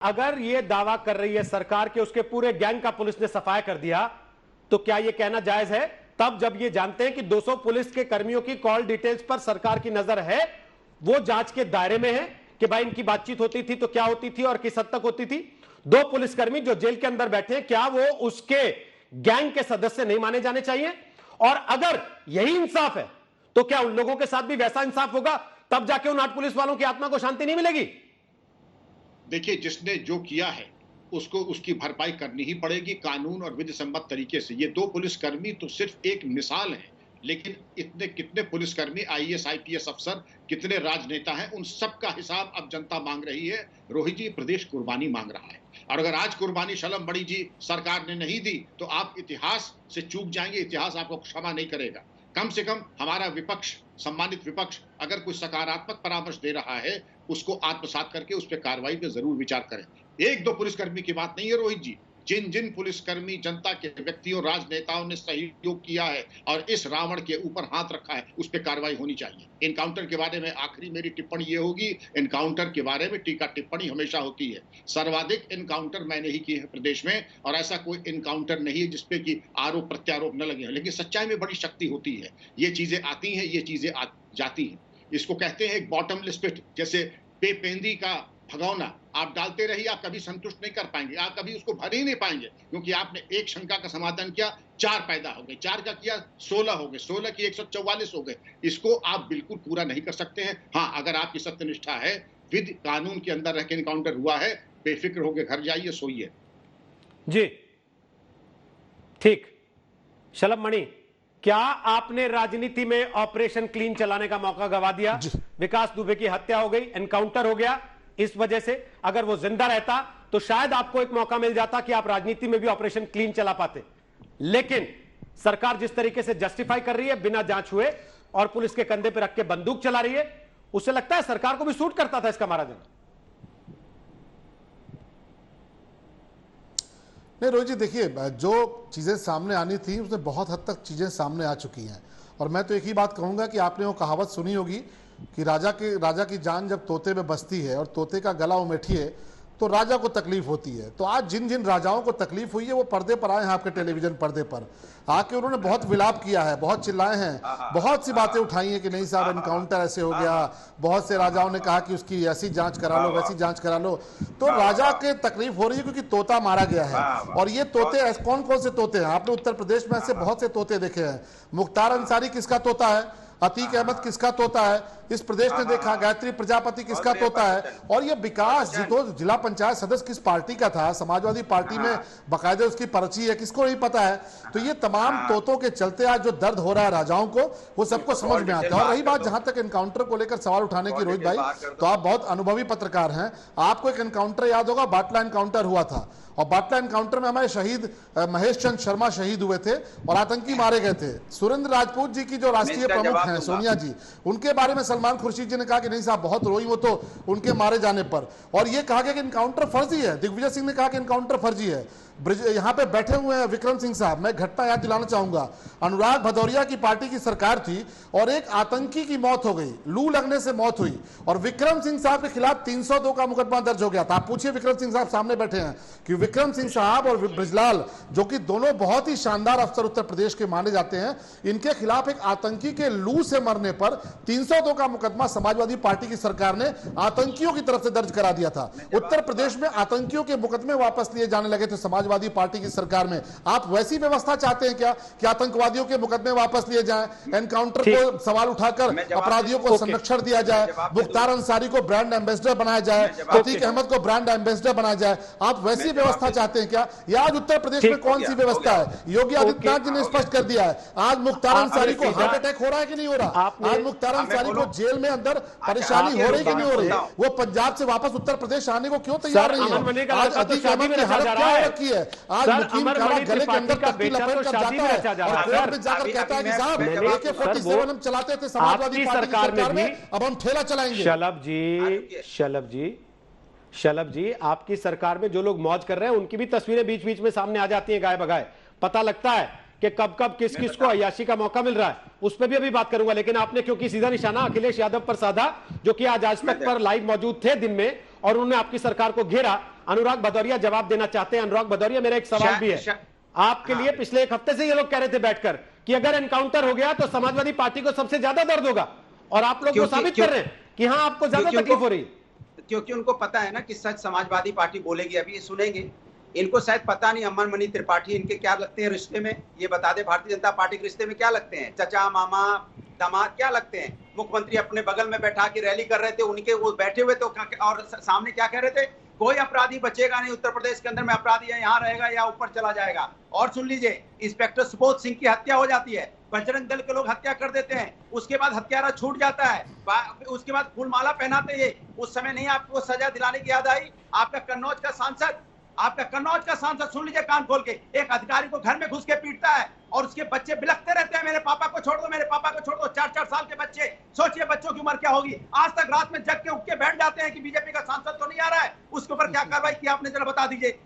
अगर ये दावा कर रही है सरकार कि उसके पूरे गैंग का पुलिस ने सफाया कर दिया, तो क्या यह कहना जायज है? तब जब ये जानते हैं कि 200 पुलिस के कर्मियों की कॉल डिटेल्स पर सरकार की नजर है, वो जांच के दायरे में है कि भाई इनकी बातचीत होती थी तो क्या होती थी और किस हद तक होती थी। 2 पुलिसकर्मी जो जेल के अंदर बैठे हैं, क्या वो उसके गैंग के सदस्य नहीं माने जाने चाहिए? और अगर यही इंसाफ है तो क्या उन लोगों के साथ भी वैसा इंसाफ होगा? तब जाके उन 8 पुलिस वालों की आत्मा को शांति नहीं मिलेगी। देखिए, जिसने जो किया है उसको उसकी भरपाई करनी ही पड़ेगी कानून और विधि सम्मत तरीके से। ये 2 पुलिसकर्मी तो सिर्फ एक मिसाल है, लेकिन इतने कितने पुलिसकर्मी, आईएएस आईपीएस अफसर, कितने राजनेता हैं, उन सब का हिसाब अब जनता मांग रही है। रोहित जी, प्रदेश कुर्बानी मांग रहा है, और अगर आज कुर्बानी शलम बड़ी जी सरकार ने नहीं दी तो आप इतिहास से चूक जाएंगे, इतिहास आपको क्षमा नहीं करेगा। कम से कम हमारा विपक्ष, सम्मानित विपक्ष, अगर कोई सकारात्मक परामर्श दे रहा है उसको आत्मसात करके उस पर कार्रवाई पे जरूर विचार करें। 1-2 पुलिसकर्मी की बात नहीं है रोहित जी, जिन जिन पुलिसकर्मी, जनता के व्यक्तियों, राजनेताओं ने सहयोग किया है और इस रावण के ऊपर हाथ रखा है, उस पर कार्रवाई होनी चाहिए। इनकाउंटर के बारे में आखिरी मेरी टिप्पणी ये होगी, इनकाउंटर के बारे में टीका टिप्पणी हमेशा होती है। सर्वाधिक इनकाउंटर मैंने ही किए हैं प्रदेश में, और ऐसा कोई इनकाउंटर नहीं है जिसपे कि आरोप प्रत्यारोप न लगे हैं, लेकिन सच्चाई में बड़ी शक्ति होती है। ये चीजें आती हैं, ये चीजें जाती हैं। इसको कहते हैं एक बॉटमलेस पिट, जैसे बेपेंदी का भगौना आप डालते रहिए, आप कभी संतुष्ट नहीं कर पाएंगे, आप कभी उसको भर ही नहीं पाएंगे, क्योंकि आपने एक शंका का समाधान किया, 4 पैदा हो गए, 4 का किया 16 हो गए, 16 की 144 हो गए। इसको आप बिल्कुल पूरा नहीं कर सकते हैं। हाँ, अगर आपकी सत्यनिष्ठा है, विधि कानून के अंदर रह के इनकाउंटर हुआ है, बेफिक्र होकर घर जाइए, सोइए। जी ठीक। शलभ मणि, क्या आपने राजनीति में ऑपरेशन क्लीन चलाने का मौका गवा दिया? विकास दुबे की हत्या हो गई, एनकाउंटर हो गया, इस वजह से अगर वो जिंदा रहता तो शायद आपको एक मौका मिल जाता कि आप राजनीति में भी ऑपरेशन क्लीन चला पाते। लेकिन सरकार जिस तरीके से जस्टिफाई कर रही है बिना जांच हुए, और पुलिस के कंधे पर रख के बंदूक चला रही है, उससे लगता है सरकार को भी सूट करता था इसका मारा जाना। नहीं रोहित जी, देखिए, जो चीज़ें सामने आनी थी उसमें बहुत हद तक चीज़ें सामने आ चुकी हैं। और मैं तो एक ही बात कहूँगा कि आपने वो कहावत सुनी होगी कि राजा की जान जब तोते में बसती है और तोते का गला उमेठिए तो राजा को तकलीफ होती है। तो आज जिन जिन राजाओं को तकलीफ हुई है वो पर्दे पर आए हैं, आपके टेलीविजन पर्दे पर आके उन्होंने बहुत विलाप किया है, बहुत चिल्लाए हैं, बहुत सी बातें उठाई हैं कि नहीं साहब इनकाउंटर ऐसे हो गया। बहुत से राजाओं ने कहा कि उसकी ऐसी जांच करा लो, वैसी जांच करा लो। तो राजा के तकलीफ हो रही है क्योंकि तोता मारा गया है। और ये तोते कौन कौन से तोते हैं? आपने उत्तर प्रदेश में ऐसे बहुत से तोते देखे हैं। मुख्तार अंसारी किसका तोता है? अतीक अहमद किसका तोता है? इस प्रदेश ने देखा। गायत्री प्रजापति किसका तोता है? और ये विकास जी तो जिला पंचायत सदस्य किस पार्टी का था? समाजवादी पार्टी में बाकायदे उसकी पर्ची है, किसको नहीं पता है? तो ये तमाम तोतों के चलते आज जो दर्द हो रहा है राजाओं को, वो सबको समझ में आता है। और रही बात जहां तक एनकाउंटर को लेकर सवाल उठाने की, रोहित भाई, तो आप बहुत अनुभवी पत्रकार हैं, आपको एक एनकाउंटर याद होगा, बाटला एनकाउंटर हुआ था। और बाटला एनकाउंटर में हमारे शहीद महेश चंद शर्मा शहीद हुए थे और आतंकी मारे गए थे। सुरेंद्र राजपूत जी की जो राष्ट्रीय प्रमुख हैं, सोनिया जी, उनके बारे में सलमान खुर्शीद जी ने कहा कि नहीं साहब बहुत रोई वो तो उनके मारे जाने पर। और ये कहा गया कि इनकाउंटर फर्जी है। दिग्विजय सिंह ने कहा कि इनकाउंटर फर्जी है। यहाँ पे बैठे हुए हैं विक्रम सिंह साहब, मैं घटना याद दिलाना चाहूंगा। अनुराग भदौरिया की पार्टी की सरकार थी और एक आतंकी की मौत हो गई, लू लगने से मौत हुई, और विक्रम सिंह साहब के खिलाफ 302 का मुकदमा दर्ज हो गया था। आप पूछिए, विक्रम सिंह साहब सामने बैठे हैं, कि विक्रम सिंह साहब और ब्रिजलाल, जो कि दोनों बहुत ही शानदार अफसर उत्तर प्रदेश के माने जाते हैं, इनके खिलाफ एक आतंकी के लू से मरने पर 302 का मुकदमा समाजवादी पार्टी की सरकार ने आतंकियों की तरफ से दर्ज करा दिया था। उत्तर प्रदेश में आतंकियों के मुकदमे वापस लिए जाने लगे थे समाजवादी पार्टी की सरकार में। आप वैसी व्यवस्था चाहते हैं क्या कि आतंकवादियों के मुकदमे वापस लिए जाएं, एनकाउंटर को सवाल उठाकर अपराधियों को संरक्षण दिया जाए, मुख्तार अंसारी को ब्रांड एम्बेसडर बनाया जाए, अतीक अहमद को ब्रांड एम्बेसडर बनाया जाए? आप वैसी व्यवस्था चाहते हैं क्या? या आज उत्तर प्रदेश में कौन सी व्यवस्था है? योगी आदित्यनाथ जी ने स्पष्ट कर दिया है। आज मुख्तार अंसारी को हार्ट अटैक हो रहा है कि नहीं हो रहा? आज मुख्तार अंसारी को जेल में अंदर परेशानी हो रही कि नहीं हो रही? वो पंजाब से वापस उत्तर प्रदेश आने को क्यों तैयार नहीं है? आज अतीक अहमद की हालत क्या हो रखी है? आज मुकीम काला गले के अंदर तख्ती लपेट कर जाता है और कोर्ट में जाकर कहता है कि साहब AK-47 हम चलाते थे समाजवादी पार्टी की सरकार में, अब हम ठेला चलाएंगे। शलभ जी, आपकी सरकार में जो लोग मौज कर रहे हैं उनकी भी तस्वीरें बीच बीच में सामने आ जाती हैं गाय बगाए। पता लगता है कि कब कब किस किस को अय्याशी का मौका मिल रहा है, उस पर भी अभी बात करूंगा। लेकिन आपने क्योंकि सीधा निशाना अखिलेश यादव पर साधा, जो कि आज तक पर लाइव मौजूद थे दिन में, और उन्होंने आपकी सरकार को घेरा, अनुराग भदौरिया जवाब देना चाहते हैं। अनुराग भदौरिया, मेरा एक सवाल भी है आपके लिए। पिछले एक हफ्ते से ये लोग कह रहे थे बैठकर कि अगर एनकाउंटर हो गया तो समाजवादी पार्टी को सबसे ज्यादा दर्द होगा, और आप लोग वो साबित कर रहे हैं कि हाँ आपको ज्यादा तकलीफ हो रही। क्योंकि उनको पता है ना कि सच समाजवादी पार्टी बोलेगी, अभी ये सुनेंगे। इनको शायद पता नहीं अमन मणि त्रिपाठी इनके क्या लगते हैं रिश्ते में, ये बता दे। भारतीय जनता पार्टी के रिश्ते में क्या लगते हैं? चचा, मामा, दामाद क्या लगते हैं? मुख्यमंत्री अपने बगल में बैठा के रैली कर रहे थे, उनके वो बैठे हुए तो और सामने क्या कह रहे थे? कोई अपराधी बचेगा नहीं उत्तर प्रदेश के अंदर में, अपराधी है यहाँ रहेगा या ऊपर चला जाएगा। और सुन लीजिए, इंस्पेक्टर सुबोध सिंह की हत्या हो जाती है, बजरंग दल के लोग हत्या कर देते हैं, उसके बाद हत्यारा छूट जाता है, उसके बाद फूलमाला पहनाते हैं। उस समय नहीं आपको सजा दिलाने की याद आई? आपका कन्नौज का सांसद सुन लीजिए कान खोल के, एक अधिकारी को घर में घुस के पीटता है और उसके बच्चे बिलखते रहते हैं, मेरे पापा को छोड़ दो, मेरे पापा को छोड़ दो। 4-4 साल के बच्चे, सोचिए बच्चों की उम्र क्या होगी। आज तक रात में जग के उठ के बैठ जाते हैं कि बीजेपी का सांसद तो नहीं आ रहा है, उसके ऊपर क्या कार्रवाई की आपने, जरा बता दीजिए।